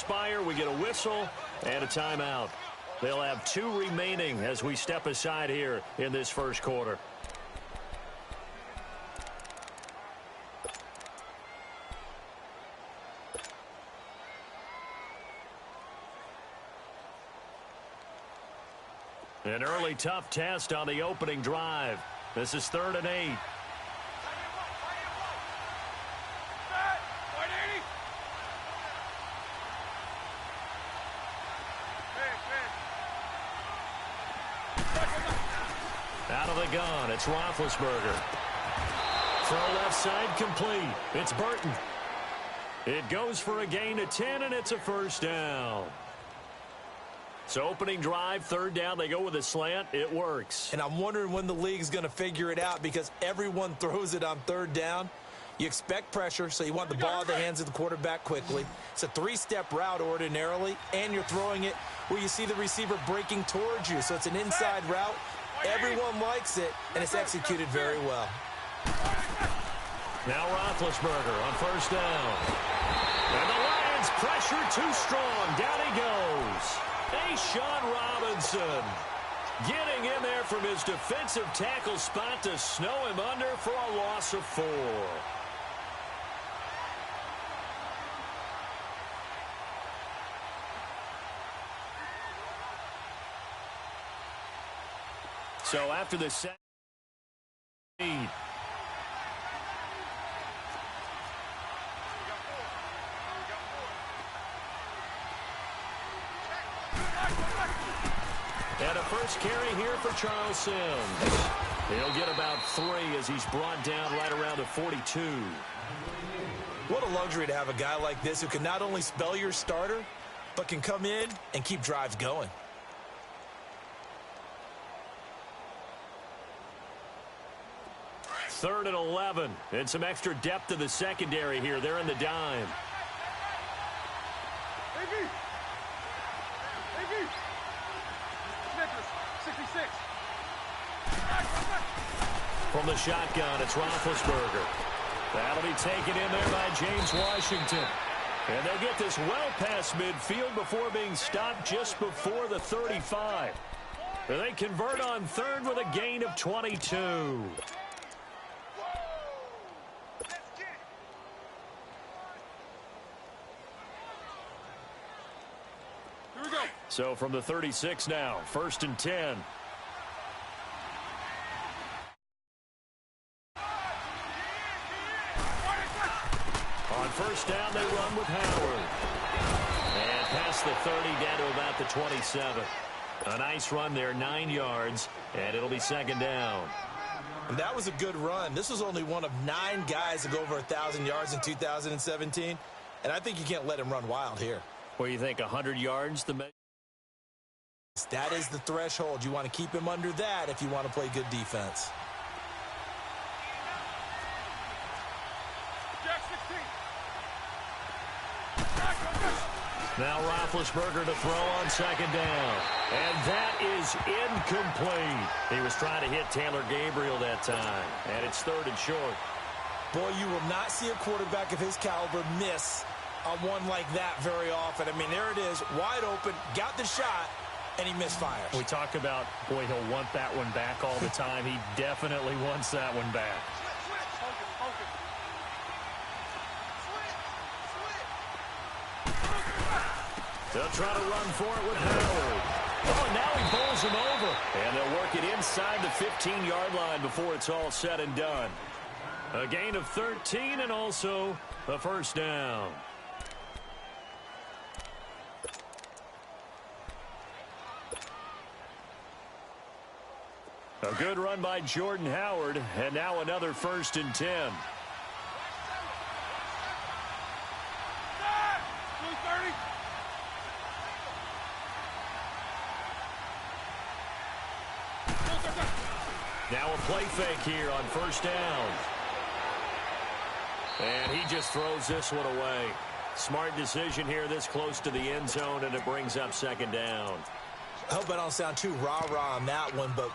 expire. We get a whistle and a timeout. They'll have 2 remaining as we step aside here in this first quarter. An early tough test on the opening drive. This is 3rd and 8. Out of the gun, it's Roethlisberger. Throw left side complete. It's Burton. It goes for a gain of 10, and it's a first down. So opening drive, 3rd down, they go with a slant. It works. And I'm wondering when the league's going to figure it out because everyone throws it on 3rd down. You expect pressure, so you want the ball in the hands of the quarterback quickly. It's a 3-step route ordinarily, and you're throwing it where you see the receiver breaking towards you. So it's an inside route. Everyone likes it, and it's executed very well. Now Roethlisberger on 1st down. And the Lions pressure too strong. Down he goes. Sean Robinson getting in there from his defensive tackle spot to snow him under for a loss of 4. So after the second lead, and a first carry here for Charles Sims. He'll get about 3 as he's brought down right around the 42. What a luxury to have a guy like this who can not only spell your starter, but can come in and keep drives going. Third and 11, and some extra depth to the secondary here. They're in the dime. From the shotgun, it's Roethlisberger. That'll be taken in there by James Washington. And they'll get this well past midfield before being stopped just before the 35. And they convert on 3rd with a gain of 22. So from the 36 now, 1st and 10. On 1st down, they run with Howard. And past the 30, down to about the 27. A nice run there, 9 yards, and it'll be 2nd down. And that was a good run. This was only one of 9 guys to go over 1,000 yards in 2017, and I think you can't let him run wild here. Well, you think 100 yards? That is the threshold. You want to keep him under that if you want to play good defense. Now Roethlisberger to throw on 2nd down. And that is incomplete. He was trying to hit Taylor Gabriel that time. And it's 3rd and short. Boy, you will not see a quarterback of his caliber miss on one like that very often. I mean, there it is, wide open, got the shot, and he misfires. We talk about, boy, he'll want that one back all the time. He definitely wants that one back. They'll try to run for it with Howard. Oh, now he bowls him over. And they'll work it inside the 15-yard line before it's all said and done. A gain of 13 and also a 1st down. A good run by Jordan Howard, and now another 1st and 10. Now a play fake here on 1st down. And he just throws this one away. Smart decision here this close to the end zone, and it brings up 2nd down. I hope I don't sound too rah-rah on that one, but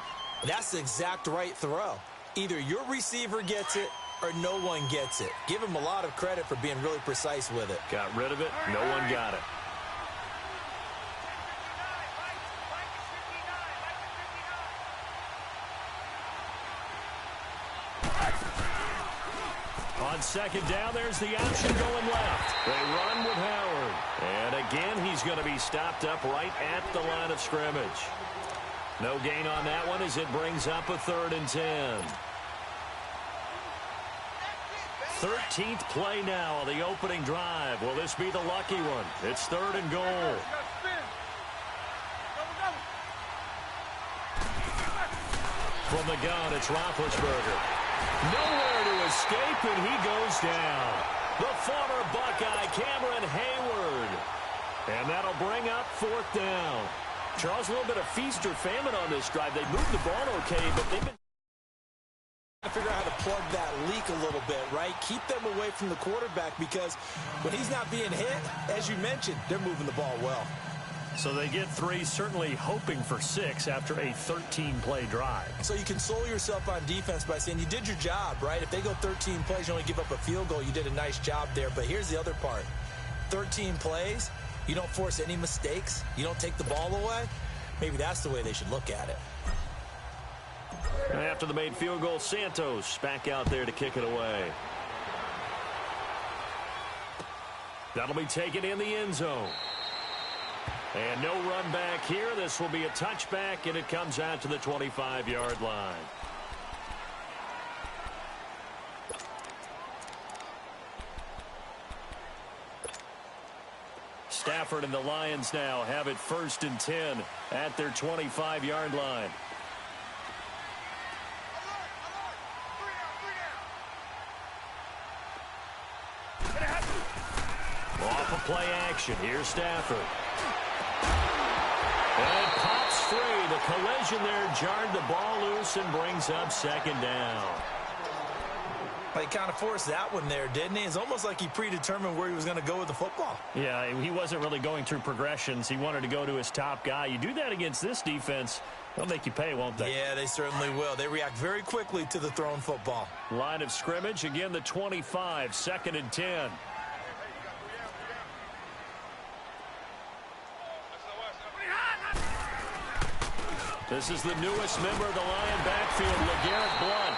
that's the exact right throw. Either your receiver gets it or no one gets it. Give him a lot of credit for being really precise with it. Got rid of it. No one got it. On second down, there's the option going left. They run with Howard. And again, he's going to be stopped up right at the line of scrimmage. No gain on that one as it brings up a 3rd and 10. 13th play now on the opening drive. Will this be the lucky one? It's 3rd and goal. From the gun, it's Roethlisberger. Nowhere to escape, and he goes down. The former Buckeye, Cameron Hayward. And that'll bring up 4th down. Charles, a little bit of feast or famine on this drive. They moved the ball okay, but they've been to figure out how to plug that leak a little bit, right? Keep them away from the quarterback because when he's not being hit, as you mentioned, they're moving the ball well. So they get 3, certainly hoping for 6 after a 13-play drive. So you console yourself on defense by saying you did your job, right? If they go 13 plays, you only give up a field goal, you did a nice job there. But here's the other part. 13 plays, you don't force any mistakes, you don't take the ball away. Maybe that's the way they should look at it. And after the made field goal, Santos back out there to kick it away. That'll be taken in the end zone. And no run back here. This will be a touchback, and it comes out to the 25-yard line. Stafford and the Lions now have it 1st and 10 at their 25-yard line. Off of play action. Here's Stafford. And it pops free. The collision there jarred the ball loose and brings up 2nd down. He kind of forced that one there, didn't he? It's almost like he predetermined where he was going to go with the football. Yeah, he wasn't really going through progressions. He wanted to go to his top guy. You do that against this defense, they'll make you pay, won't they? Yeah, they certainly will. They react very quickly to the thrown football. Line of scrimmage, again the 25, 2nd and 10. This is the newest member of the Lion backfield, LeGarrette Blount.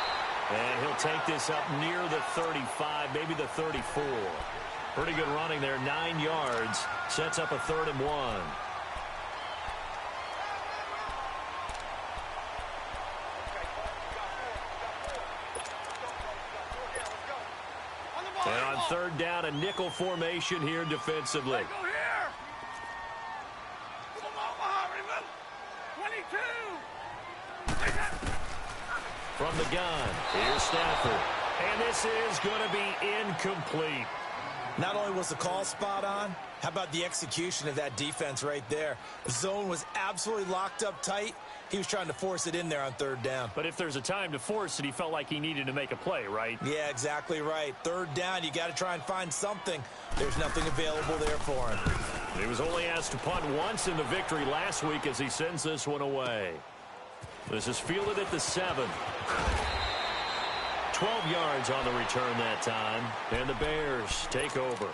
And he'll take this up near the 35, maybe the 34. Pretty good running there, 9 yards. Sets up a 3rd and 1. And on 3rd down, a nickel formation here defensively. From the gun, here's Stafford. And this is going to be incomplete. Not only was the call spot on, how about the execution of that defense right there? The zone was absolutely locked up tight. He was trying to force it in there on 3rd down. But if there's a time to force it, he felt like he needed to make a play, right? Yeah, exactly right. 3rd down, you got to try and find something. There's nothing available there for him. He was only asked to punt once in the victory last week as he sends this one away. This is fielded at the 7. 12 yards on the return that time. And the Bears take over.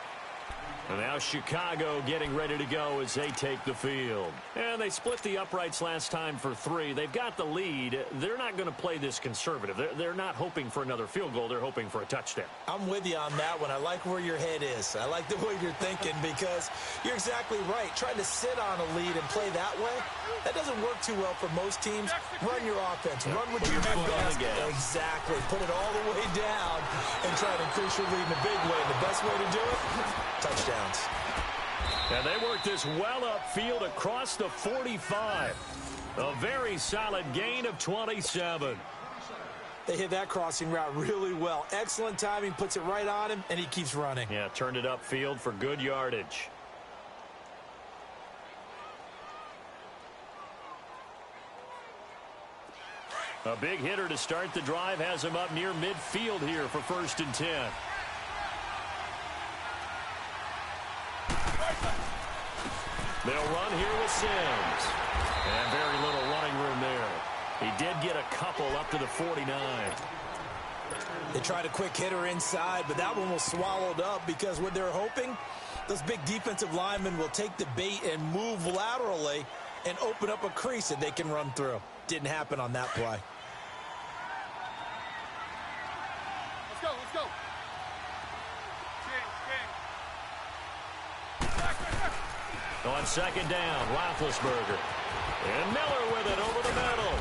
And now Chicago getting ready to go as they take the field. And they split the uprights last time for 3. They've got the lead. They're not going to play this conservative. They're not hoping for another field goal. They're hoping for a touchdown. I'm with you on that one. I like where your head is. I like the way you're thinking because you're exactly right. Trying to sit on a lead and play that way, that doesn't work too well for most teams. Run your offense. Run what you do best. Exactly. Put it all the way down and try to increase your lead in a big way. And the best way to do it, touchdowns. And they work this well upfield across the 45. A very solid gain of 27. They hit that crossing route really well. Excellent timing, puts it right on him, and he keeps running. Yeah, turned it upfield for good yardage. A big hitter to start the drive has him up near midfield here for 1st and 10. They'll run here with Sims. And very little running room there. He did get a couple up to the 49. They tried a quick hitter inside, but that one was swallowed up because what they're hoping, those big defensive linemen will take the bait and move laterally and open up a crease that they can run through. Didn't happen on that play. Let's go, let's go. On second down, Roethlisberger. And Miller with it over the middle.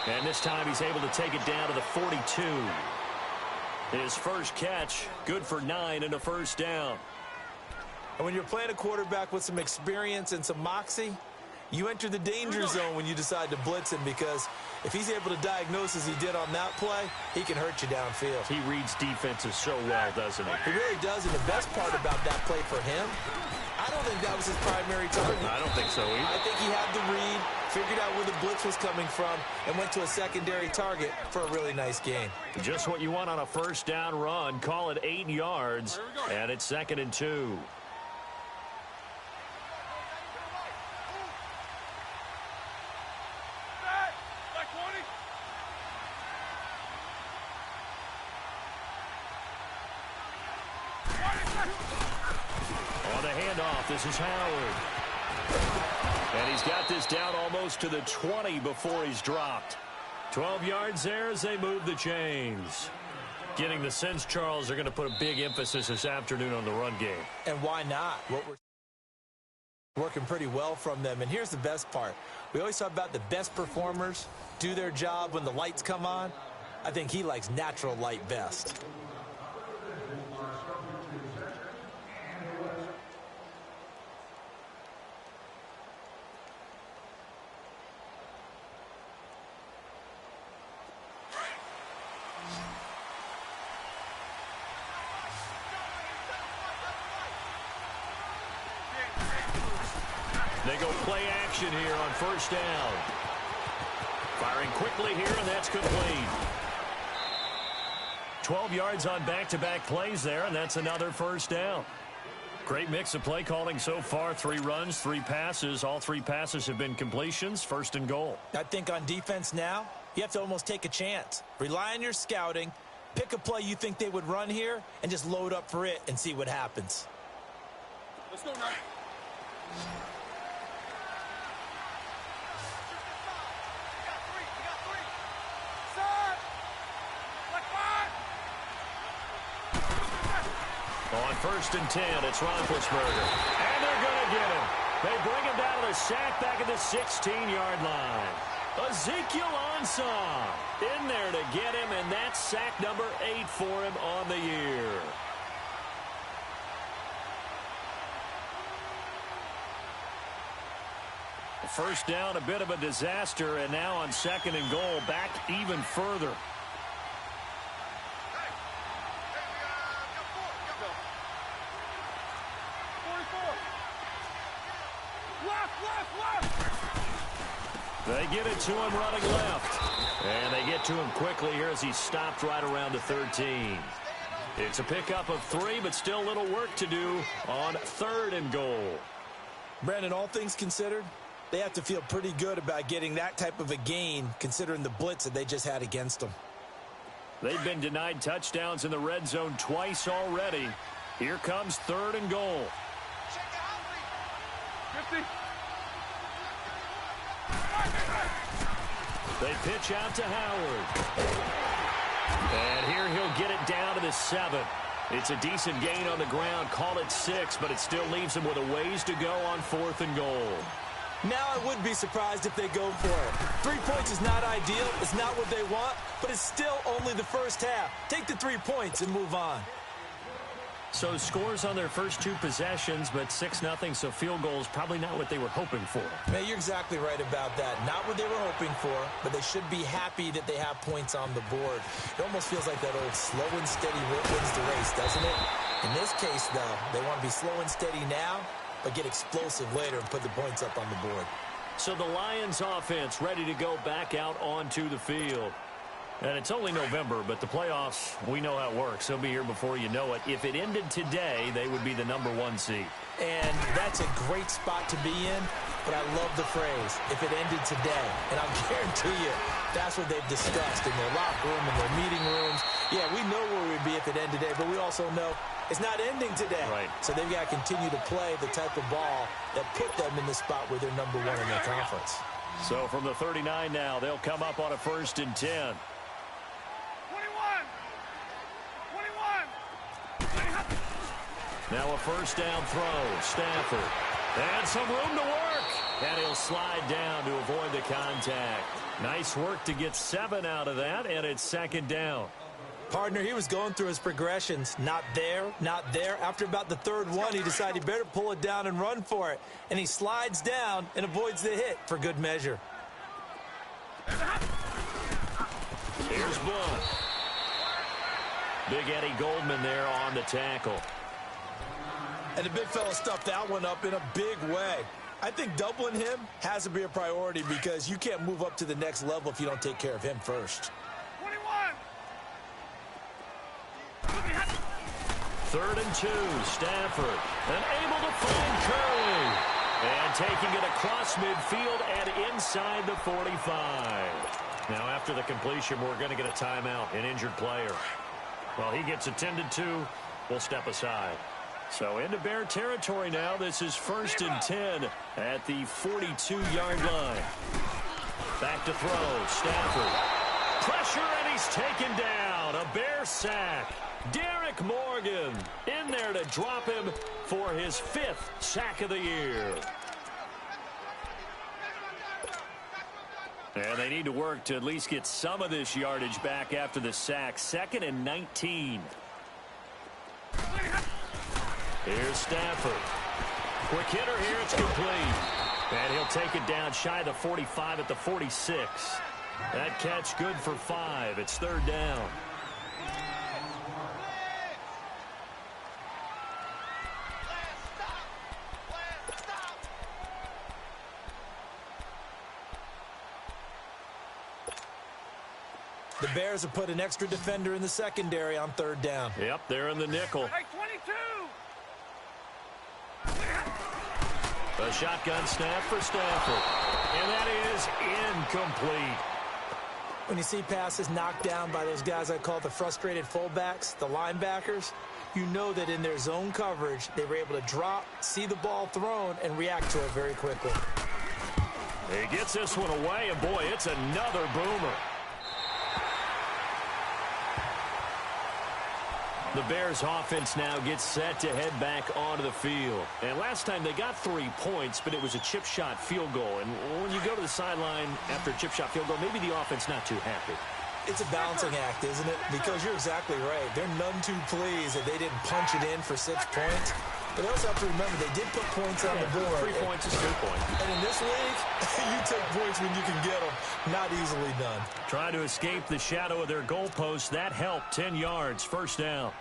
And this time he's able to take it down to the 42. His first catch, good for 9 and a first down. And when you're playing a quarterback with some experience and some moxie, you enter the danger zone when you decide to blitz him, because if he's able to diagnose as he did on that play, he can hurt you downfield. He reads defenses so well, doesn't he? He really does, and the best part about that play for him, I don't think that was his primary target. I don't think so either. I think he had the read, figured out where the blitz was coming from, and went to a secondary target for a really nice gain. Just what you want on a first down run. Call it 8 yards, and it's 2nd and 2. On the handoff, this is Howard. And he's got this down almost to the 20 before he's dropped. 12 yards there as they move the chains. Getting the sense, Charles, they're going to put a big emphasis this afternoon on the run game. And why not? What we're working pretty well from them. And here's the best part. We always talk about the best performers do their job when the lights come on. I think he likes natural light best. They go play action here on first down. Firing quickly here, and that's complete. 12 yards on back-to-back plays there, and that's another first down. Great mix of play calling so far. 3 runs, 3 passes. All 3 passes have been completions. 1st and goal. I think on defense now, you have to almost take a chance. Rely on your scouting. Pick a play you think they would run here, and just load up for it and see what happens. Let's go, Knight. On 1st and 10, it's Roethlisberger. And they're going to get him. They bring him down to the sack back at the 16-yard line. Ezekiel Ansah in there to get him, and that's sack number 8 for him on the year. First down, a bit of a disaster, and now on 2nd and goal, back even further. They get it to him running left. And they get to him quickly here as he's stopped right around the 13. It's a pickup of 3, but still a little work to do on 3rd and goal. Brandon, all things considered, they have to feel pretty good about getting that type of a gain considering the blitz that they just had against them. They've been denied touchdowns in the red zone twice already. Here comes 3rd and goal. 50. They pitch out to Howard. And here he'll get it down to the 7. It's a decent gain on the ground. Call it 6, but it still leaves him with a ways to go on 4th and goal. Now I would be surprised if they go for it. 3 points is not ideal. It's not what they want, but it's still only the first half. Take the 3 points and move on. So scores on their first 2 possessions, but 6-0, so field goals probably not what they were hoping for. Man, you're exactly right about that. Not what they were hoping for, but they should be happy that they have points on the board. It almost feels like that old slow and steady wins the race, doesn't it? In this case, though, they want to be slow and steady now, but get explosive later and put the points up on the board. So the Lions offense ready to go back out onto the field. And it's only November, but the playoffs, we know how it works. They'll be here before you know it. If it ended today, they would be the #1 seed. And that's a great spot to be in, but I love the phrase, if it ended today. And I'll guarantee you, that's what they've discussed in their locker room, in their meeting rooms. Yeah, we know where we'd be if it ended today, but we also know it's not ending today. Right. So they've got to continue to play the type of ball that put them in the spot where they're #1 in their conference. So from the 39 now, they'll come up on a 1st and 10. Now a first down throw. Stafford And some room to work. And he'll slide down to avoid the contact. Nice work to get 7 out of that, and it's second down. Partner, he was going through his progressions. Not there, not there. After about the third one, he decided he better pull it down and run for it. And he slides down and avoids the hit for good measure. Here's Blunt. Big Eddie Goldman there on the tackle. And the big fella stuffed that one up in a big way. I think doubling him has to be a priority because you can't move up to the next level if you don't take care of him first. 3rd and 2, Stafford, and able to find Curley. And taking it across midfield and inside the 45. Now after the completion, we're going to get a timeout, an injured player. While he gets attended to, we'll step aside. So into Bear territory now. This is 1st and 10 at the 42-yard line. Back to throw, Stafford. Pressure, and he's taken down. A Bear sack. Derek Morgan in there to drop him for his 5th sack of the year. And they need to work to at least get some of this yardage back after the sack. 2nd and 19. Here's Stafford. Quick hitter here. It's complete. And he'll take it down shy of the 45 at the 46. That catch good for 5. It's 3rd down. The Bears have put an extra defender in the secondary on 3rd down. Yep, they're in the nickel. Hey, 22. A shotgun snap for Stafford. And that is incomplete. When you see passes knocked down by those guys I call the frustrated fullbacks, the linebackers, you know that in their zone coverage, they were able to drop, see the ball thrown, and react to it very quickly. He gets this one away, and boy, it's another boomer. The Bears offense now gets set to head back onto the field. And last time they got 3 points, but it was a chip shot field goal. And when you go to the sideline after a chip shot field goal, maybe the offense not too happy. It's a balancing act, isn't it? Because you're exactly right. They're none too pleased that they didn't punch it in for 6 points. But they also have to remember they did put points on the board. 3 points is 3 points. And in this league, you take points when you can get them. Not easily done. Trying to escape the shadow of their goalpost. That helped. 10 yards. 1st down.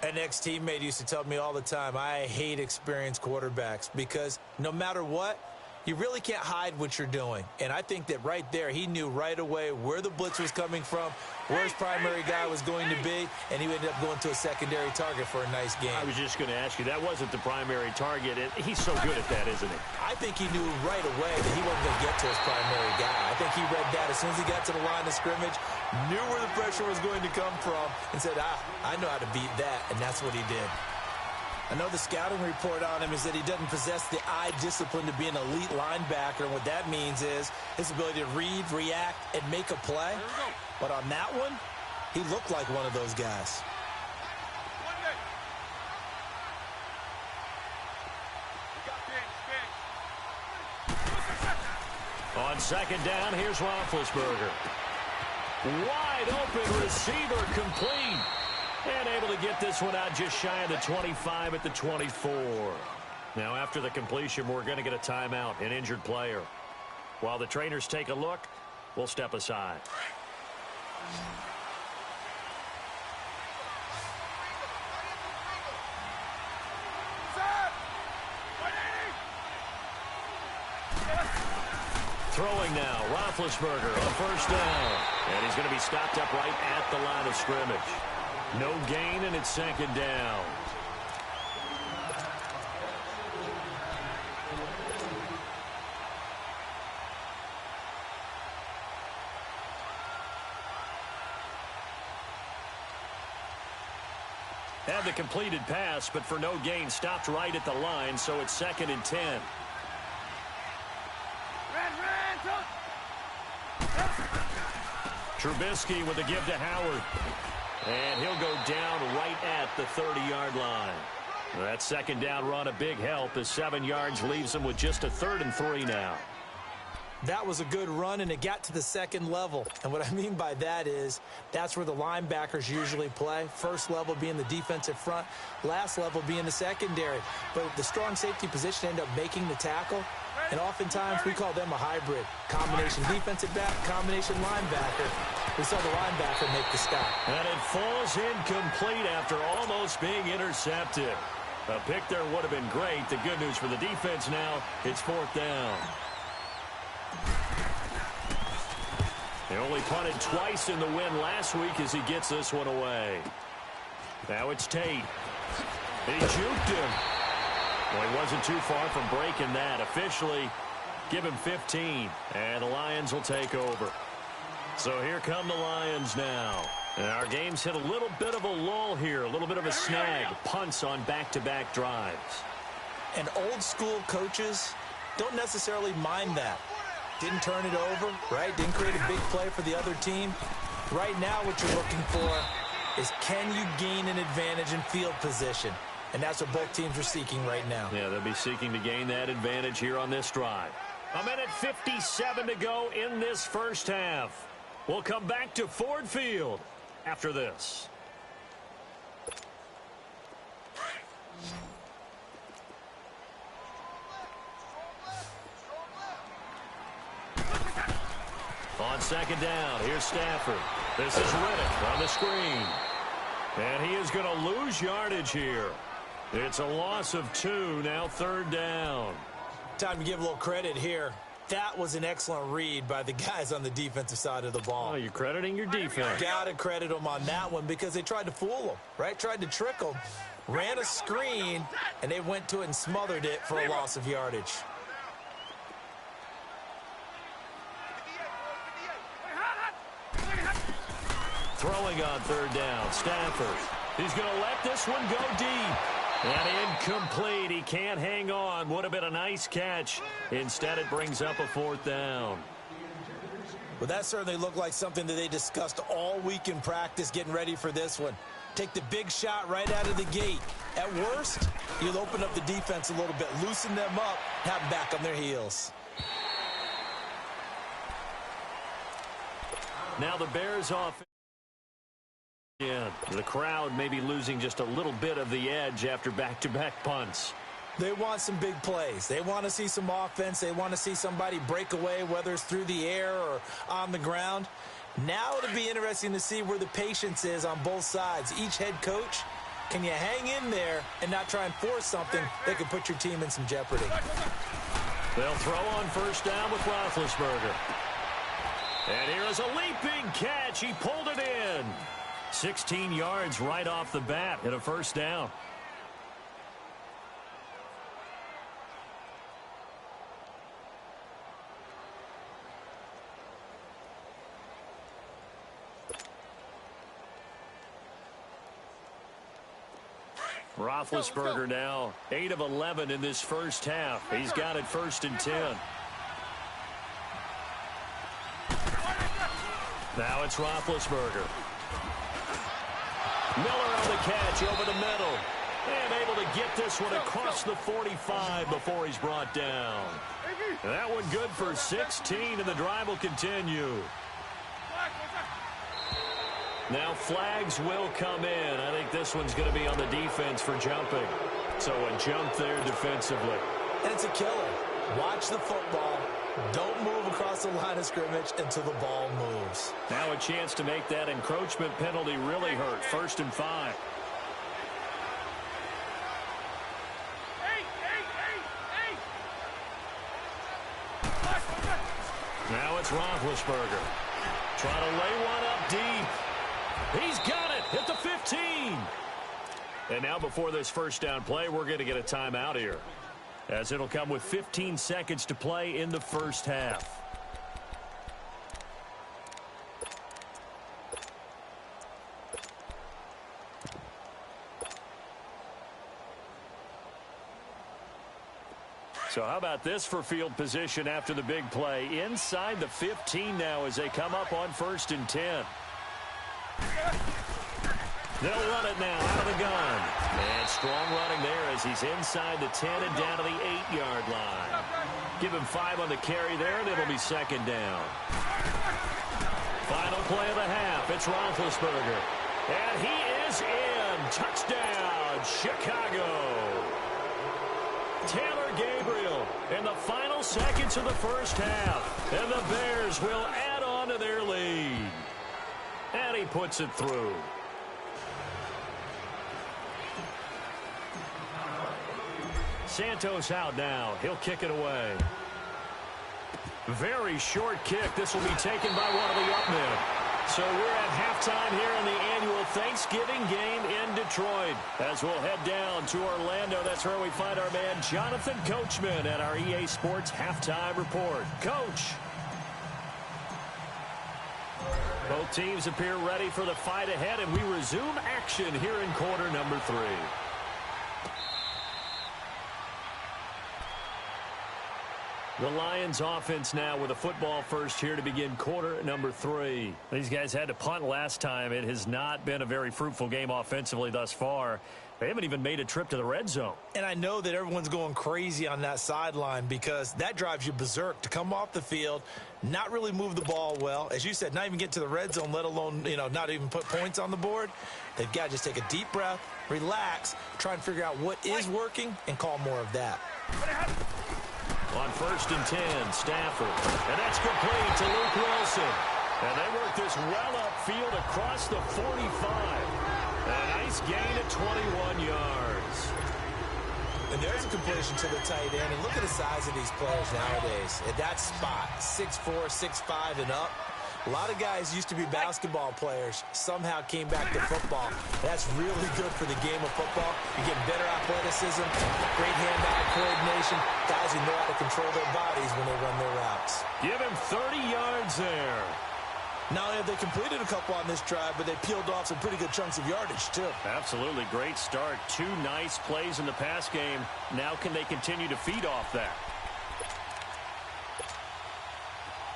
An ex-teammate used to tell me all the time, I hate experienced quarterbacks because no matter what, you really can't hide what you're doing. And I think that right there, he knew right away where the blitz was coming from, where his primary guy was going to be, and he ended up going to a secondary target for a nice game. I was just going to ask you, that wasn't the primary target. He's so good at that, isn't he? I think he knew right away that he wasn't going to get to his primary guy. I think he read that as soon as he got to the line of scrimmage, knew where the pressure was going to come from, and said, I know how to beat that, and that's what he did. I know the scouting report on him is that he doesn't possess the eye discipline to be an elite linebacker, and what that means is his ability to read, react, and make a play. But on that one, he looked like one of those guys. On 2nd down, here's Roethlisberger. Wide open receiver, complete. And able to get this one out just shy of the 25 at the 24. Now after the completion, we're going to get a timeout, an injured player. While the trainers take a look, we'll step aside. Throwing now, Roethlisberger on 1st down. And he's going to be stopped up right at the line of scrimmage. No gain, and it's 2nd down. Had the completed pass, but for no gain, stopped right at the line, so it's 2nd and 10. Trubisky with a give to Howard. And he'll go down right at the 30-yard line. That second down run a big help as 7 yards leaves them with just a 3rd and 3 now. That was a good run, and it got to the second level. And what I mean by that is that's where the linebackers usually play. First level being the defensive front, last level being the secondary. But the strong safety position ended up making the tackle, and oftentimes we call them a hybrid. Combination defensive back, combination linebacker. We saw the linebacker make the stop. And it falls incomplete after almost being intercepted. A pick there would have been great. The good news for the defense now, it's 4th down. He only punted twice in the win last week as he gets this one away. Now it's Tate. He juked him. Well, he wasn't too far from breaking that. Officially, give him 15, and the Lions will take over. So here come the Lions now. And our game's hit a little bit of a lull here, a little bit of a snag. Punts on back-to-back drives. And old-school coaches don't necessarily mind that. Didn't turn it over, right? Didn't create a big play for the other team. Right now what you're looking for is can you gain an advantage in field position? And that's what both teams are seeking right now. Yeah, they'll be seeking to gain that advantage here on this drive. 1:57 to go in this first half. We'll come back to Ford Field after this. On second down, here's Stafford. This is Riddick on the screen. And he is going to lose yardage here. It's a loss of 2, now 3rd down. Time to give a little credit here. That was an excellent read by the guys on the defensive side of the ball. Oh, you're crediting your defense. Got to credit them on that one because they tried to fool them, right? Tried to trick them. Ran a screen, and they went to it and smothered it for a loss of yardage. Throwing on 3rd down, Stafford. He's going to let this one go deep. And incomplete. He can't hang on. Would have been a nice catch. Instead, it brings up a 4th down. Well, that certainly looked like something that they discussed all week in practice getting ready for this one. Take the big shot right out of the gate. At worst, you'll open up the defense a little bit, loosen them up, have them back on their heels. Now the Bears off. Yeah, the crowd may be losing just a little bit of the edge after back-to-back punts. They want some big plays. They want to see some offense. They want to see somebody break away, whether it's through the air or on the ground. Now it'll be interesting to see where the patience is on both sides. Each head coach, can you hang in there and not try and force something that could put your team in some jeopardy? They'll throw on 1st down with Roethlisberger. And here is a leaping catch. He pulled it in. 16 yards right off the bat and a 1st down. Roethlisberger now 8 of 11 in this first half. He's got it 1st and 10. Now it's Roethlisberger. Miller on the catch over the middle. And able to get this one across the 45 before he's brought down. That one good for 16, and the drive will continue. Now flags will come in. I think this one's going to be on the defense for jumping. So a jump there defensively. And it's a killer. Watch the football. Don't move across the line of scrimmage until the ball moves. Now a chance to make that encroachment penalty really hurt. 1st and 5. Now it's Roethlisberger. Trying to lay one up deep. He's got it at the 15. And now before this 1st down play, we're going to get a timeout here, as it'll come with 15 seconds to play in the first half. So how about this for field position after the big play? Inside the 15 now as they come up on 1st and 10. They'll run it now out of the gun. And strong running there as he's inside the 10 and down to the 8-yard line. Give him 5 on the carry there, and it'll be second down. Final play of the half. It's Roethlisberger. And he is in. Touchdown, Chicago. Taylor Gabriel in the final seconds of the first half. And the Bears will add on to their lead. And he puts it through. Santos out now. He'll kick it away. Very short kick. This will be taken by one of the up men. So we're at halftime here in the annual Thanksgiving game in Detroit. As we'll head down to Orlando, that's where we find our man Jonathan Coachman at our EA Sports Halftime Report. Coach. Both teams appear ready for the fight ahead, and we resume action here in quarter number 3. The Lions offense now with a football first here to begin quarter number 3. These guys had to punt last time. It has not been a very fruitful game offensively thus far. They haven't even made a trip to the red zone. And I know that everyone's going crazy on that sideline because that drives you berserk to come off the field, not really move the ball well. As you said, not even get to the red zone, let alone, not even put points on the board. They've got to just take a deep breath, relax, try and figure out what is working, and call more of that. On 1st and 10, Stafford. And that's complete to Luke Wilson. And they work this well upfield across the 45. A nice gain at 21 yards. And there's a completion to the tight end. And look at the size of these players nowadays. At that spot, 6'4", 6'5", and up. A lot of guys used to be basketball players, somehow came back to football. That's really good for the game of football. You're getting better athleticism, great hand-eye coordination, guys who know how to control their bodies when they run their routes. Give him 30 yards there. Not only have they completed a couple on this drive, but they peeled off some pretty good chunks of yardage, too. Absolutely. Great start. 2 nice plays in the pass game. Now can they continue to feed off that?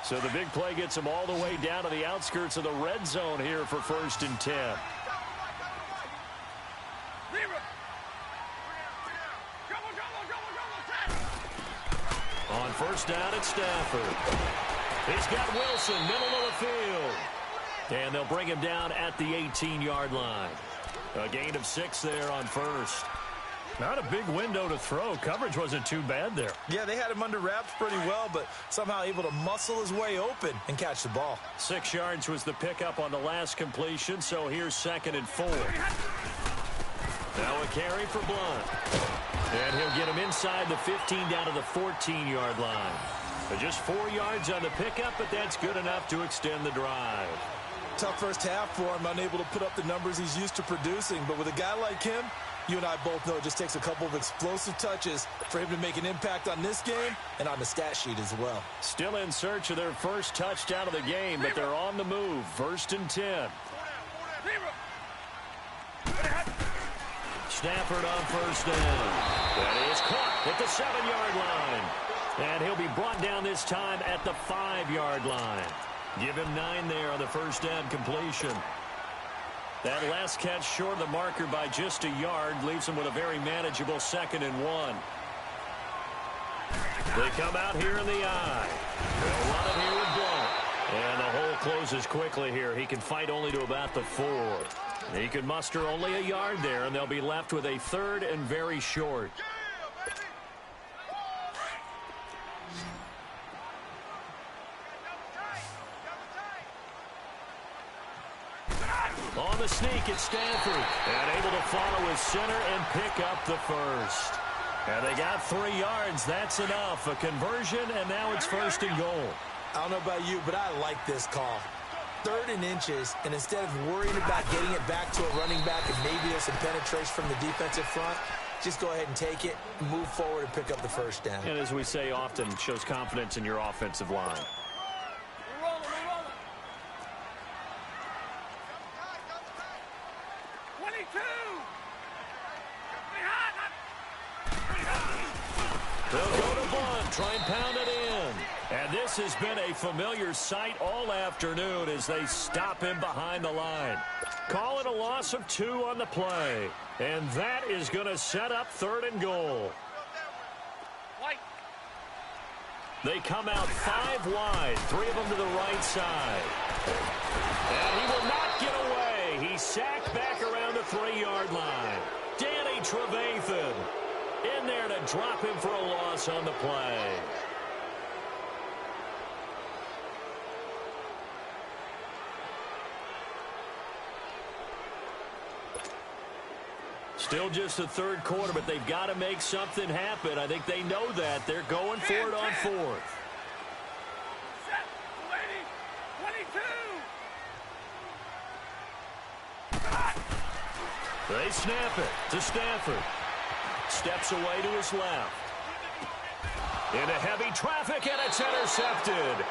So the big play gets them all the way down to the outskirts of the red zone here for 1st and 10. On 1st down, it's Stafford. He's got Wilson, middle of the field. And they'll bring him down at the 18-yard line. A gain of 6 there on 1st. Not a big window to throw. Coverage wasn't too bad there. Yeah, they had him under wraps pretty well, but somehow able to muscle his way open and catch the ball. 6 yards was the pickup on the last completion, so here's 2nd and 4. Now a carry for Blunt. And he'll get him inside the 15 down to the 14-yard line. But just 4 yards on the pickup, but that's good enough to extend the drive. Tough first half for him, unable to put up the numbers he's used to producing. But with a guy like him, you and I both know it just takes a couple of explosive touches for him to make an impact on this game and on the stat sheet as well. Still in search of their first touchdown of the game, but they're on the move. 1st and 10. Stafford on 1st down. That is caught at the 7-yard line. And he'll be brought down this time at the 5-yard line. Give him 9 there on the 1st down completion. That last catch short of the marker by just a yard leaves him with a very manageable 2nd and 1. They come out here in the eye. They'll run it here with Blunt. And the hole closes quickly here. He can fight only to about the 4. He can muster only a yard there, and they'll be left with a 3rd and very short. On the sneak, it's Stanford. And able to follow his center and pick up the 1st. And they got 3 yards. That's enough. A conversion, and now it's 1st and goal. I don't know about you, but I like this call. 3rd and inches, and instead of worrying about getting it back to a running back and maybe there's some penetration from the defensive front, just go ahead and take it, move forward, and pick up the 1st down. And as we say often, shows confidence in your offensive line. They'll go to Blunt, try and pound it in. And this has been a familiar sight all afternoon as they stop him behind the line. Call it a loss of 2 on the play. And that is going to set up 3rd and goal. They come out 5 wide, 3 of them to the right side. And he will not get away. He's sacked back around the 3-yard line. Danny Trevathan in there to drop him for a loss on the play. Still just the 3rd quarter, but they've got to make something happen. I think they know that. They're going for it on 4th. Set. 22. They snap it to Stafford. Steps away to his left. Into heavy traffic, and it's intercepted.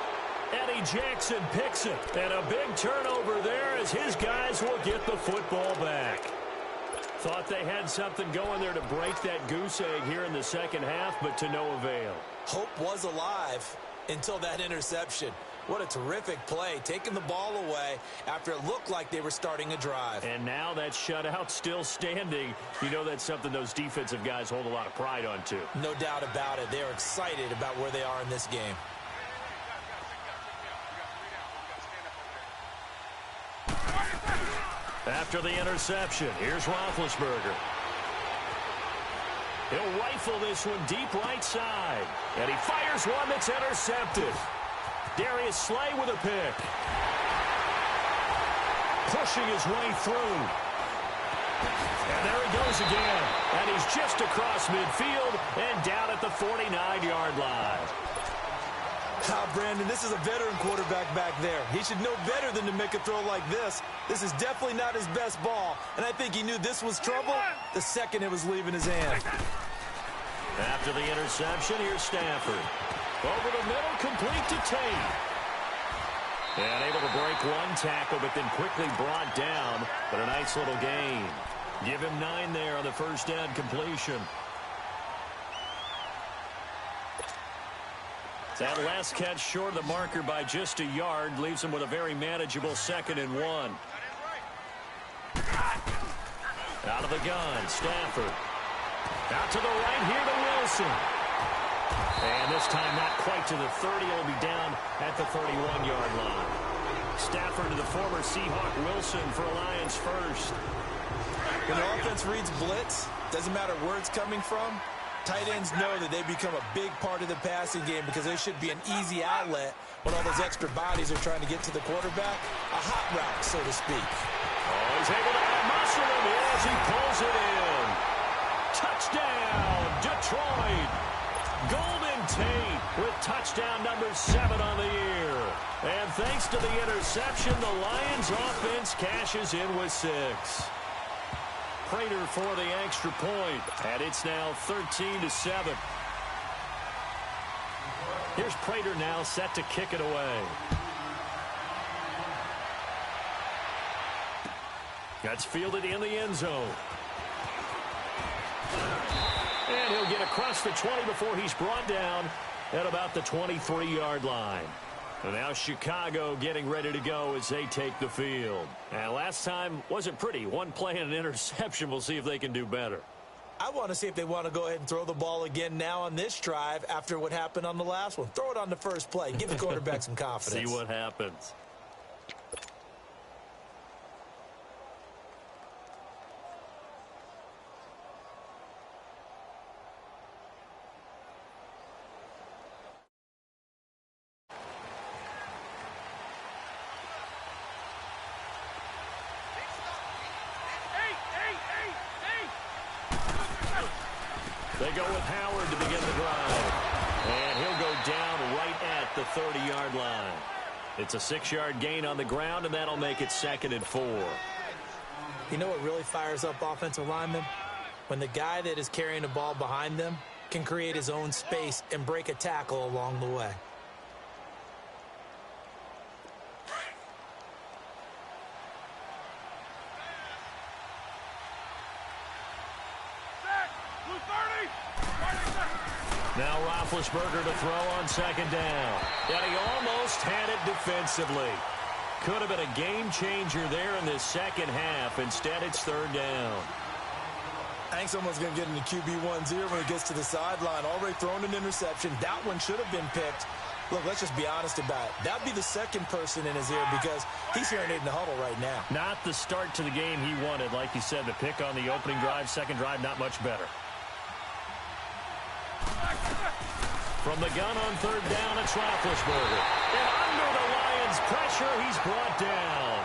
Eddie Jackson picks it. And a big turnover there as his guys will get the football back. Thought they had something going there to break that goose egg here in the second half, but to no avail. Hope was alive until that interception. What a terrific play, taking the ball away after it looked like they were starting a drive. And now that shutout still standing. You know that's something those defensive guys hold a lot of pride on, too. No doubt about it. They're excited about where they are in this game. After the interception, here's Roethlisberger. He'll rifle this one deep right side. And he fires one that's intercepted. Darius Slay with a pick. Pushing his way through. And there he goes again. And he's just across midfield and down at the 49-yard line. Brandon, this is a veteran quarterback back there. He should know better than to make a throw like this. This is definitely not his best ball, and I think he knew this was trouble the second it was leaving his hand. After the interception, here's Stafford. Over the middle, complete to Tate. And able to break one tackle, but then quickly brought down. But a nice little gain. Give him 9 there on the first down completion. That last catch short of the marker by just a yard leaves him with a very manageable 2nd and 1. Out of the gun, Stafford. Out to the right here to Wilson. And this time not quite to the 30. He'll be down at the 31-yard line. Stafford to the former Seahawk Wilson for a Lions first. When the offense reads blitz, doesn't matter where it's coming from, tight ends know that they become a big part of the passing game because they should be an easy outlet when all those extra bodies are trying to get to the quarterback. A hot route, so to speak. Oh, he's able to muscle him as he pulls it in. Touchdown, Detroit. Golden Tate with touchdown number 7 on the year. And thanks to the interception, the Lions offense cashes in with 6. Prater for the extra point, and it's now 13-7. Here's Prater now set to kick it away. That's fielded in the end zone. And he'll get across the 20 before he's brought down at about the 23-yard line. And now Chicago getting ready to go as they take the field. And last time wasn't pretty. One play and an interception. We'll see if they can do better. I want to see if they want to go ahead and throw the ball again now on this drive after what happened on the last one. Throw it on the first play. Give the quarterback some confidence. See what happens. They go with Howard to begin the drive. And he'll go down right at the 30-yard line. It's a 6-yard gain on the ground, and that'll make it 2nd and 4. You know what really fires up offensive linemen? When the guy that is carrying the ball behind them can create his own space and break a tackle along the way. Now Roethlisberger to throw on 2nd down. And he almost had it defensively. Could have been a game changer there in the second half. Instead, it's 3rd down. I think someone's going to get into QB1-0 when he gets to the sideline. Already thrown an interception. That one should have been picked. Look, let's just be honest about it. That would be the second person in his ear because he's hearing it in the huddle right now. Not the start to the game he wanted. Like you said, the pick on the opening drive, second drive, not much better. From the gun on third down, it's Roethlisberger. And under the Lions' pressure, he's brought down.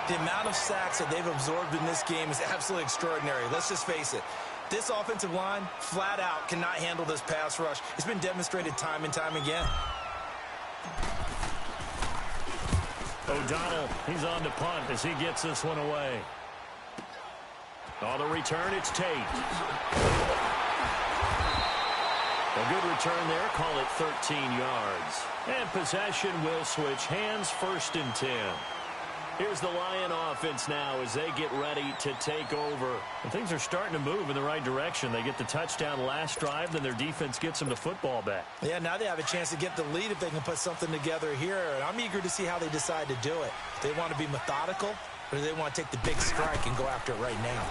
The amount of sacks that they've absorbed in this game is absolutely extraordinary. Let's just face it. This offensive line, flat out, cannot handle this pass rush. It's been demonstrated time and time again. O'Donnell, he's on to punt as he gets this one away. On the return, it's Tate. A good return there, call it 13 yards. And possession will switch hands, 1st and 10. Here's the Lion offense now as they get ready to take over. And things are starting to move in the right direction. They get the touchdown last drive, then their defense gets them the football back. Yeah, now they have a chance to get the lead if they can put something together here. And I'm eager to see how they decide to do it. Do they want to be methodical, or do they want to take the big strike and go after it right now?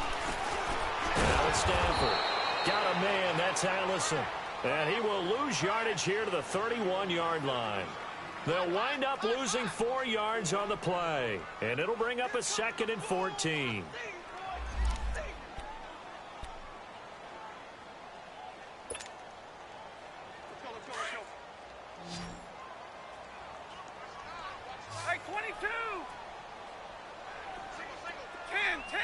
Now it's Stanford. Got a man, that's Allison. And he will lose yardage here to the 31-yard line. They'll wind up losing 4 yards on the play. And it'll bring up a 2nd and 14. Hey, 22! 10.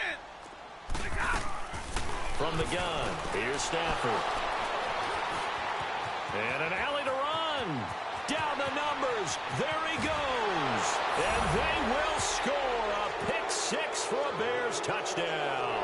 From the gun, here's Stafford. And an alley to run. Down the numbers. There he goes. And they will score a pick 6 for a Bears touchdown.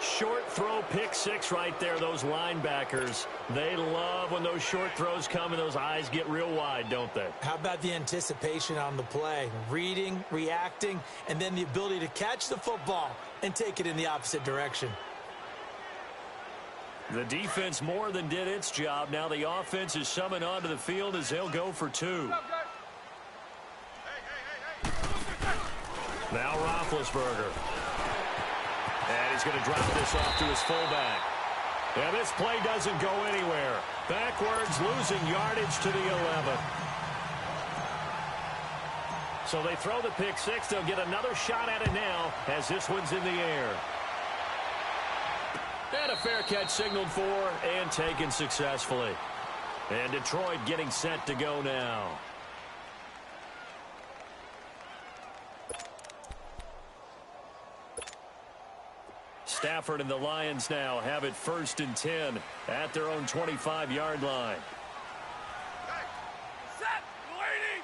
Short throw pick 6 right there. Those linebackers, they love when those short throws come and those eyes get real wide, don't they? How about the anticipation on the play? Reading, reacting, and then the ability to catch the football and take it in the opposite direction. The defense more than did its job. Now the offense is summoned onto the field as they'll go for 2. Now Roethlisberger. And he's going to drop this off to his fullback. And this play doesn't go anywhere. Backwards, losing yardage to the 11. So they throw the pick 6. They'll get another shot at it now as this one's in the air. And a fair catch signaled for and taken successfully. And Detroit getting set to go now. Stafford and the Lions now have it 1st and 10 at their own 25-yard line. Set! Waiting!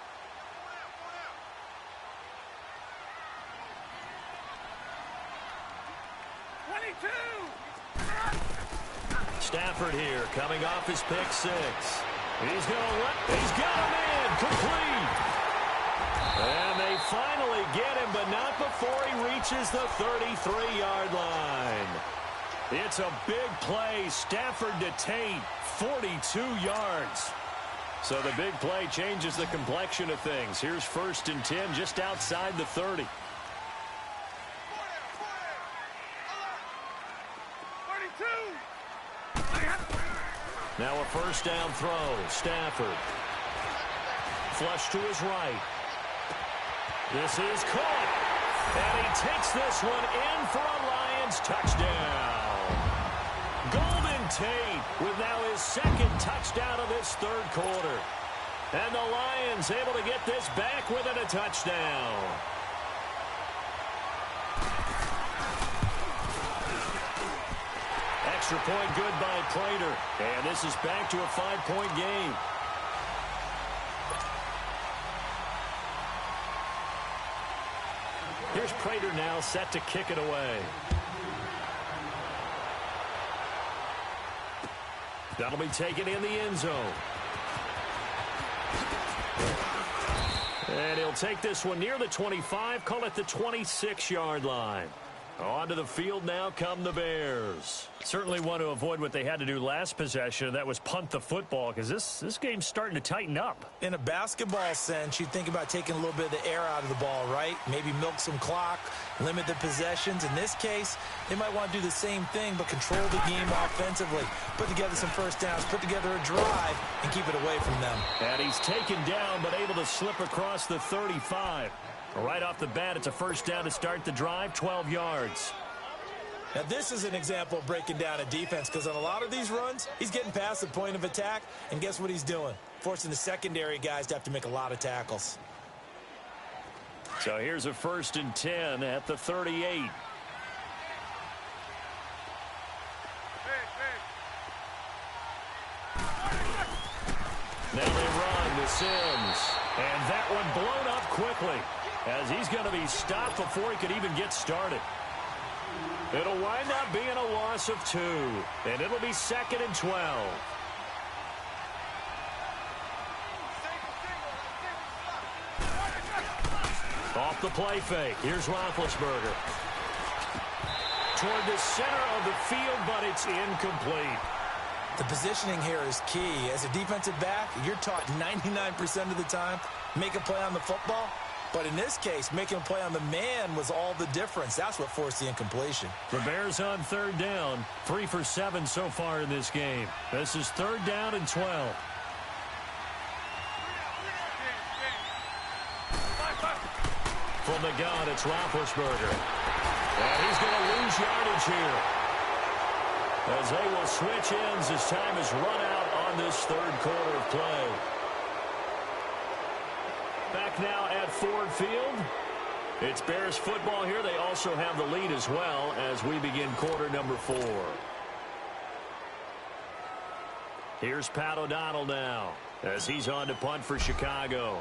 Stafford here coming off his pick 6. He's got a man complete. And they finally get him, but not before he reaches the 33-yard line. It's a big play. Stafford to Tate, 42 yards. So the big play changes the complexion of things. Here's 1st and 10 just outside the 30. Now a 1st down throw. Stafford. Flush to his right. This is caught. And he takes this one in for a Lions touchdown. Golden Tate with now his 2nd touchdown of this 3rd quarter. And the Lions able to get this back within a touchdown. Extra point good by Prater. And this is back to a 5-point game. Here's Prater now set to kick it away. That'll be taken in the end zone. And he'll take this one near the 25, call it the 26-yard line. Onto the field now come the Bears. Certainly want to avoid what they had to do last possession. That was punt the football, because this game's starting to tighten up. In a basketball sense, you think about taking a little bit of the air out of the ball, right? Maybe milk some clock, limit the possessions. In this case, they might want to do the same thing, but control the game offensively. Put together some first downs, put together a drive, and keep it away from them. And he's taken down, but able to slip across the 35. Right off the bat, it's a first down to start the drive, 12 yards. Now, this is an example of breaking down a defense, because on a lot of these runs, he's getting past the point of attack, and guess what he's doing? Forcing the secondary guys to have to make a lot of tackles. So here's a 1st and 10 at the 38. Now they run to Sims. And that one blown up quickly, as he's going to be stopped before he could even get started. It'll wind up being a loss of 2, and it'll be 2nd and 12. Off the play fake. Here's Roethlisberger. Toward the center of the field, but it's incomplete. The positioning here is key. As a defensive back, you're taught 99% of the time, make a play on the football. But in this case, making a play on the man was all the difference. That's what forced the incompletion. The Bears on 3rd down, 3 for 7 so far in this game. This is 3rd down and 12. From the gun, it's Roethlisberger. And he's going to lose yardage here, as they will switch ends as time is run out on this 3rd quarter of play. Back now at Ford Field. It's Bears football here. They also have the lead as well as we begin quarter number 4. Here's Pat O'Donnell now, as he's on to punt for Chicago.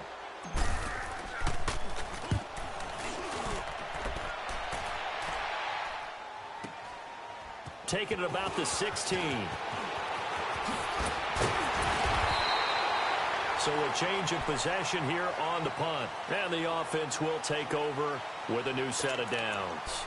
Taking it about the 16. So a change of possession here on the punt. And the offense will take over with a new set of downs.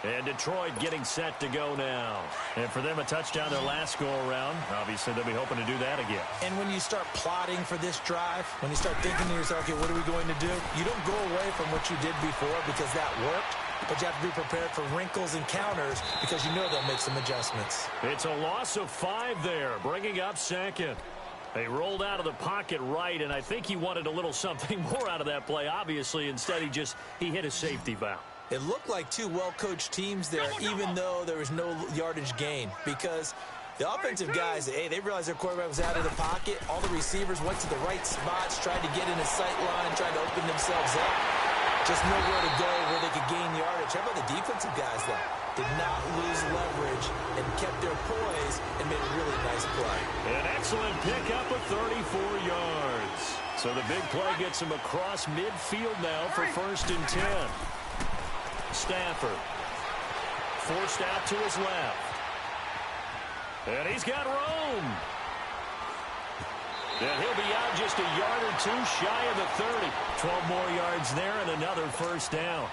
And Detroit getting set to go now. And for them, a touchdown their last go-around. Obviously, they'll be hoping to do that again. And when you start plotting for this drive, when you start thinking to yourself, okay, what are we going to do? You don't go away from what you did before because that worked. But you have to be prepared for wrinkles and counters because you know they'll make some adjustments. It's a loss of 5 there, bringing up 2nd. They rolled out of the pocket right, and I think he wanted a little something more out of that play, obviously. Instead, he hit a safety valve. It looked like 2 well-coached teams there, even though there was no yardage gain. Because the offensive guys, hey, they realized their quarterback was out of the pocket. All the receivers went to the right spots, tried to get in his sight line, tried to open themselves up. Just nowhere to go where they could gain yardage. How about the defensive guys, though? Did not lose leverage and kept their poise and made a really nice play. An excellent pickup of 34 yards. So the big play gets him across midfield now for 1st and 10. Stafford forced out to his left. And he's got room. And he'll be out just a yard or 2 shy of the 30. 12 more yards there and another 1st down.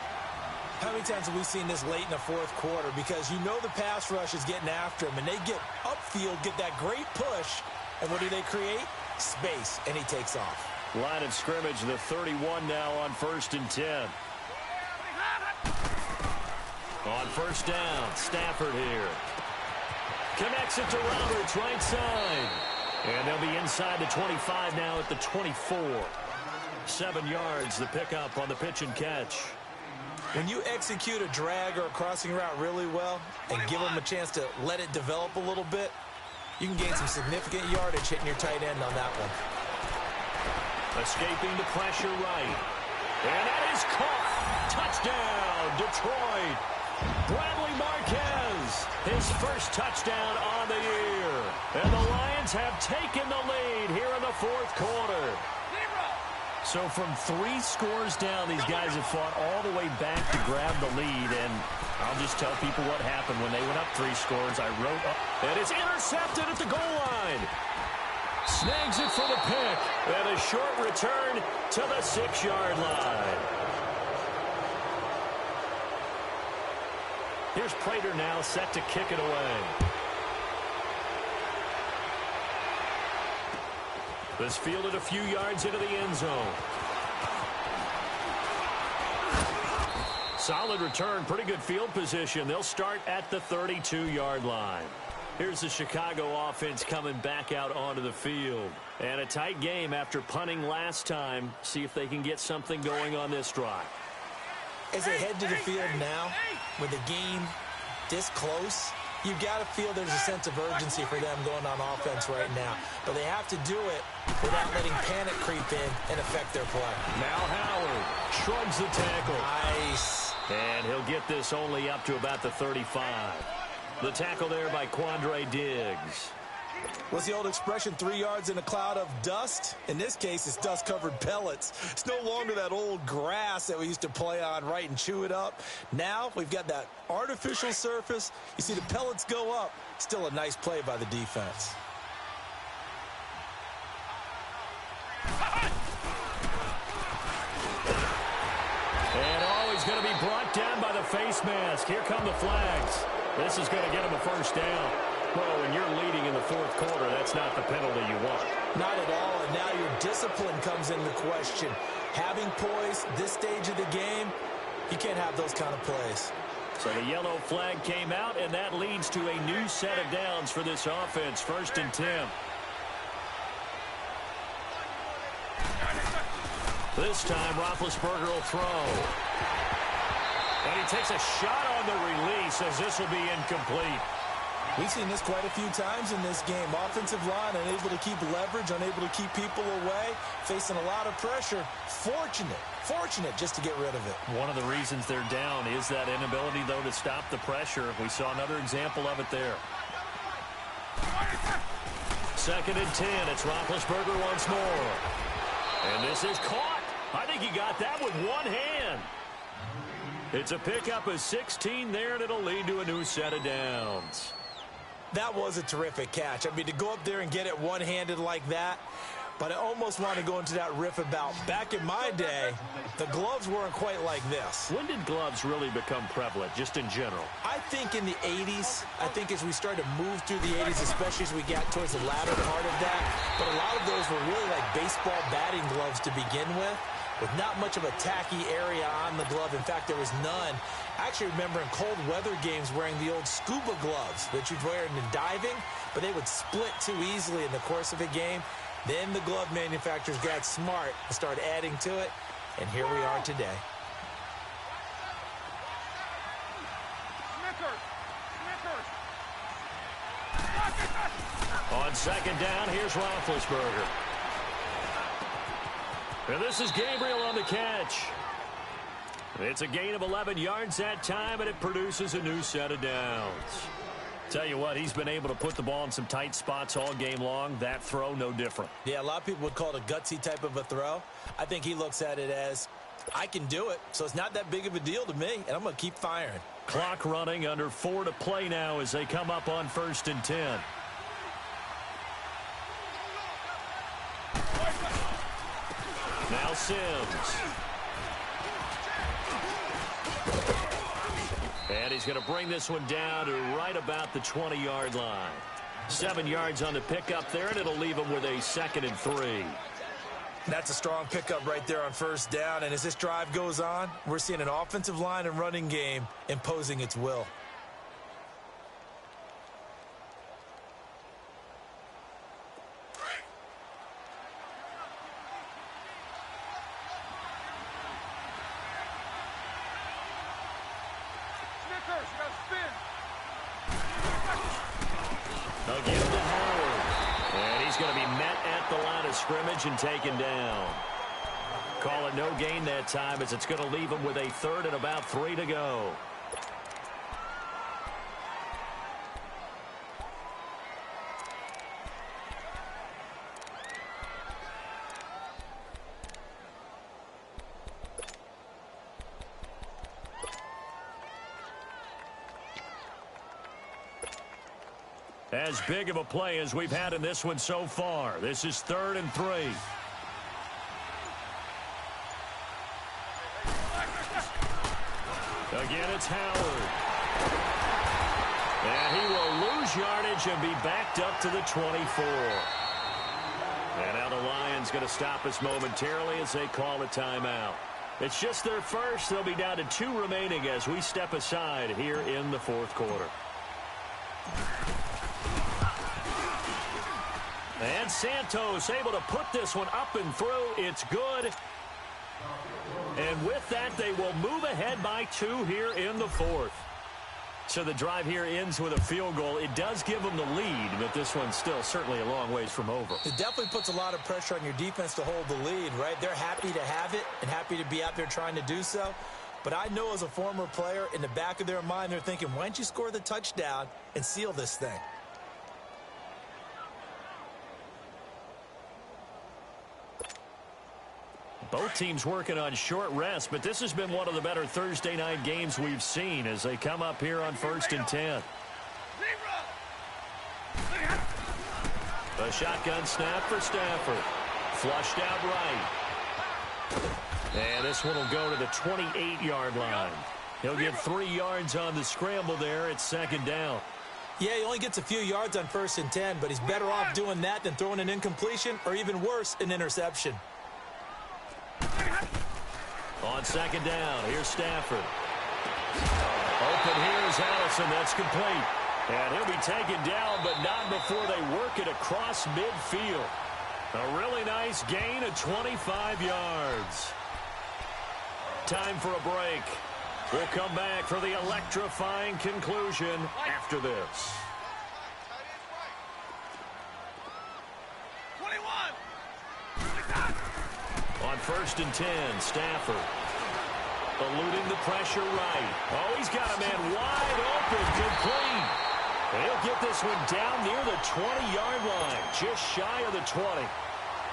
How many times have we seen this late in the 4th quarter? Because you know the pass rush is getting after him, and they get upfield, get that great push, and what do they create? Space, and he takes off. Line of scrimmage, the 31 now on 1st and 10. On 1st down, Stafford here. Connects it to Roberts, right side. And they'll be inside the 25 now at the 24. 7 yards, the pickup on the pitch and catch. When you execute a drag or a crossing route really well and give them a chance to let it develop a little bit, you can gain some significant yardage hitting your tight end on that one. Escaping the pressure right. And that is caught. Touchdown, Detroit. Bradley Marquez, his first touchdown on the year. And the Lions have taken the lead here in the 4th quarter. So from 3 scores down, these guys have fought all the way back to grab the lead. And I'll just tell people what happened when they went up 3 scores. I wrote up. And it's intercepted at the goal line. Snags it for the pick. And a short return to the 6-yard line. Here's Prater now set to kick it away. This fielded a few yards into the end zone. Solid return, pretty good field position. They'll start at the 32-yard line. Here's the Chicago offense coming back out onto the field. And a tight game after punting last time. See if they can get something going on this drive. As they head to the field now, with the game this close, you've got to feel there's a sense of urgency for them going on offense right now. But they have to do it without letting panic creep in and affect their play. Now Howard shrugs the tackle. Nice. And he'll get this only up to about the 35. The tackle there by Quandre Diggs. What's the old expression, 3 yards in a cloud of dust? In this case, it's dust-covered pellets. It's no longer that old grass that we used to play on, right, and chew it up. Now we've got that artificial surface. You see the pellets go up. Still a nice play by the defense. And always going to be brought down by the face mask. Here come the flags. This is going to get him a first down. Well, when you're leading in the fourth quarter, that's not the penalty you want. Not at all, and now your discipline comes into question. Having poise this stage of the game, you can't have those kind of plays. So the yellow flag came out, and that leads to a new set of downs for this offense. 1st and 10. This time, Roethlisberger will throw. And he takes a shot on the release as this will be incomplete. We've seen this quite a few times in this game. Offensive line unable to keep leverage, unable to keep people away, facing a lot of pressure. Fortunate just to get rid of it. One of the reasons they're down is that inability, though, to stop the pressure. We saw another example of it there. 2nd and 10. It's Roethlisberger once more. And this is caught. I think he got that with one hand. It's a pickup of 16 there, and it'll lead to a new set of downs. That was a terrific catch. I mean, to go up there and get it one-handed like that, but I almost want to go into that riff about back in my day, the gloves weren't quite like this. When did gloves really become prevalent, just in general? I think in the 80s. I think as we started to move through the 80s, especially as we got towards the latter part of that. But a lot of those were really like baseball batting gloves to begin with not much of a tacky area on the glove. In fact, there was none. I actually remember in cold weather games wearing the old scuba gloves that you'd wear in diving, but they would split too easily in the course of a game. Then the glove manufacturers got smart and started adding to it, and here we are today. On 2nd down, here's Roethlisberger. And this is Gabriel on the catch. It's a gain of 11 yards that time, and it produces a new set of downs. Tell you what, he's been able to put the ball in some tight spots all game long. That throw, no different. Yeah, a lot of people would call it a gutsy type of a throw. I think he looks at it as, I can do it, so it's not that big of a deal to me, and I'm going to keep firing. Clock running, under 4 to play now as they come up on 1st and 10. Now Sims. And he's going to bring this one down to right about the 20-yard line. 7 yards on the pickup there, and it'll leave him with a 2nd and 3. That's a strong pickup right there on 1st down, and as this drive goes on, we're seeing an offensive line and running game imposing its will. They'll give it to Howard. And he's going to be met at the line of scrimmage and taken down. Call it no gain that time as it's going to leave him with a 3rd and about 3 to go. As big of a play as we've had in this one so far. This is 3rd and 3. Again, it's Howard. And he will lose yardage and be backed up to the 24. And now the Lions going to stop us momentarily as they call a timeout. It's just their first. They'll be down to 2 remaining as we step aside here in the fourth quarter. And Santos able to put this one up and through. It's good. And with that, they will move ahead by 2 here in the fourth. So the drive here ends with a field goal. It does give them the lead, but this one's still certainly a long ways from over. It definitely puts a lot of pressure on your defense to hold the lead, right? They're happy to have it and happy to be out there trying to do so. But I know as a former player, in the back of their mind, they're thinking, why don't you score the touchdown and seal this thing? Both teams working on short rest, but this has been one of the better Thursday night games we've seen as they come up here on 1st and 10. A shotgun snap for Stafford. Flushed out right. And this one will go to the 28-yard line. He'll get 3 yards on the scramble there. It's 2nd down. Yeah, he only gets a few yards on 1st and 10, but he's better off doing that than throwing an incompletion or even worse, an interception. On 2nd down, here's Stafford. Open here is Allison. That's complete. And he'll be taken down, but not before they work it across midfield. A really nice gain of 25 yards. Time for a break. We'll come back for the electrifying conclusion after this. 21. On 1st and 10, Stafford eluding the pressure right. Oh, he's got a man wide open, complete. He'll get this one down near the 20-yard line, just shy of the 20.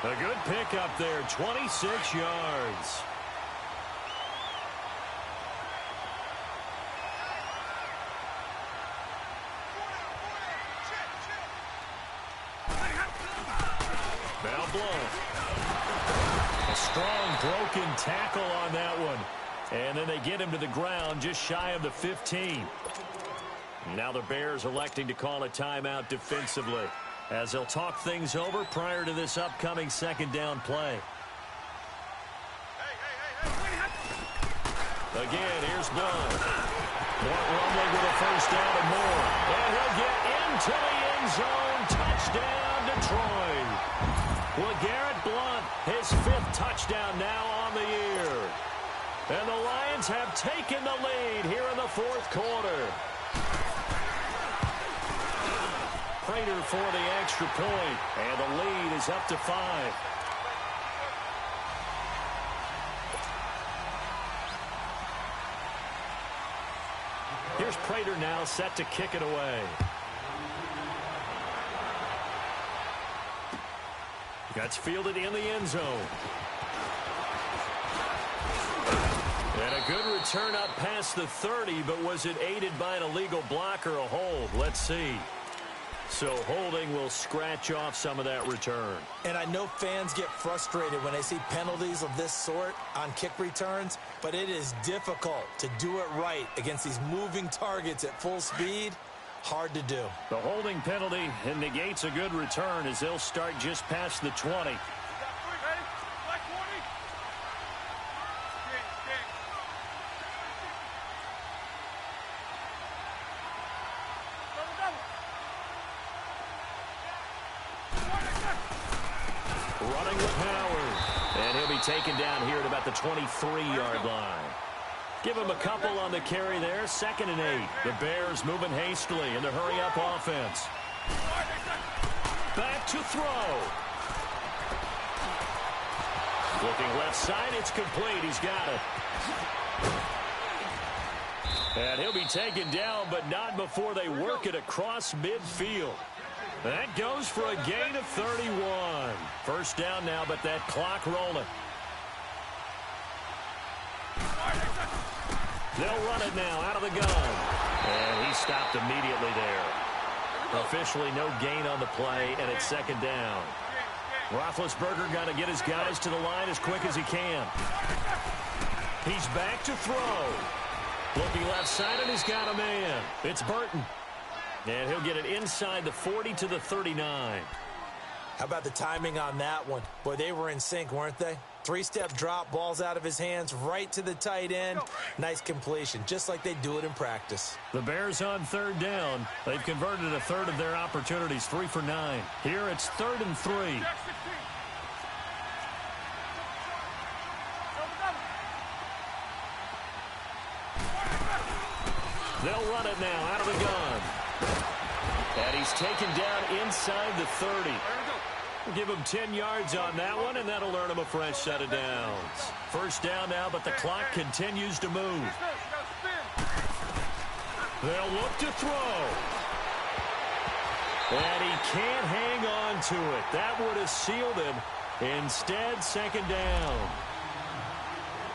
A good pickup there, 26 yards. Now blown. A strong broken tackle on that one. And then they get him to the ground just shy of the 15. Now the Bears electing to call a timeout defensively as they'll talk things over prior to this upcoming 2nd down play. Again, here's Blunt. Blunt rumbling with a 1st down and more. And he'll get into the end zone. Touchdown, Detroit. LeGarrette Blunt, his 5th touchdown now on the year. And the Lions have taken the lead here in the 4th quarter. Prater for the extra point, and the lead is up to 5. Here's Prater now set to kick it away. That's fielded in the end zone. And a good return up past the 30, but was it aided by an illegal block or a hold? Let's see. So holding will scratch off some of that return. And I know fans get frustrated when they see penalties of this sort on kick returns, but it is difficult to do it right against these moving targets at full speed. Hard to do. The holding penalty negates a good return as they'll start just past the 20. Running with Howard. And he'll be taken down here at about the 23-yard line. Give him a couple on the carry there. 2nd and 8. The Bears moving hastily in the hurry-up offense. Back to throw. Looking left side. It's complete. He's got it. And he'll be taken down, but not before they work it across midfield. That goes for a gain of 31. 1st down now, but that clock rolling. They'll run it now out of the gun. And he stopped immediately there. Officially no gain on the play, and it's 2nd down. Roethlisberger got to get his guys to the line as quick as he can. He's back to throw. Looking left side, and he's got a man. It's Burton. And he'll get it inside the 40 to the 39. How about the timing on that one? Boy, they were in sync, weren't they? Three-step drop, ball's out of his hands, right to the tight end. Nice completion, just like they do it in practice. The Bears on third down. They've converted a third of their opportunities, 3 for 9. Here it's 3rd and 3. They'll run it now out of the gun. And he's taken down inside the 30. We'll give him 10 yards on that one, and that'll earn him a fresh set of downs. First down now, but the clock continues to move. They'll look to throw. And he can't hang on to it. That would have sealed him. Instead, second down.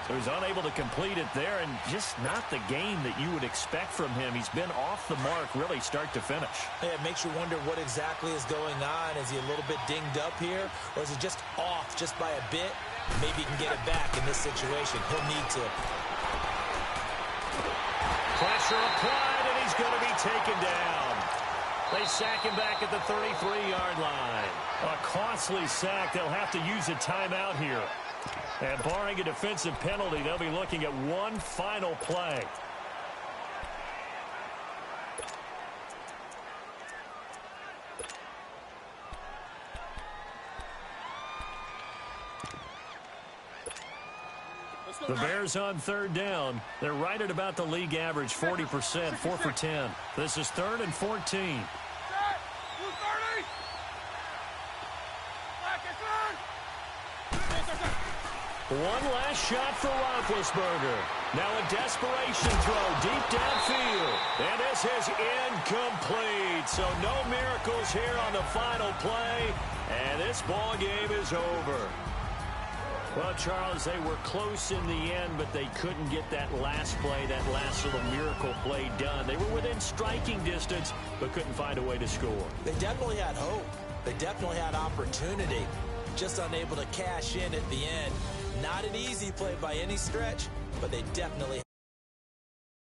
So he's unable to complete it there, and just not the game that you would expect from him. He's been off the mark, really, start to finish. Yeah, it makes you wonder what exactly is going on. Is he a little bit dinged up here, or is he just off just by a bit? Maybe he can get it back in this situation. He'll need to. Pressure applied, and he's going to be taken down. They sack him back at the 33-yard line. A costly sack. They'll have to use a timeout here. And barring a defensive penalty, they'll be looking at one final play. The Bears on third down. They're right at about the league average, 40%, 4 for 10. This is 3rd and 14. One last shot for Roethlisberger. Now a desperation throw deep downfield. And this is incomplete. So no miracles here on the final play. And this ball game is over. Well, Charles, they were close in the end, but they couldn't get that last play, that last little miracle play done. They were within striking distance, but couldn't find a way to score. They definitely had hope. They definitely had opportunity. Just unable to cash in at the end. Not an easy play by any stretch, but they definitely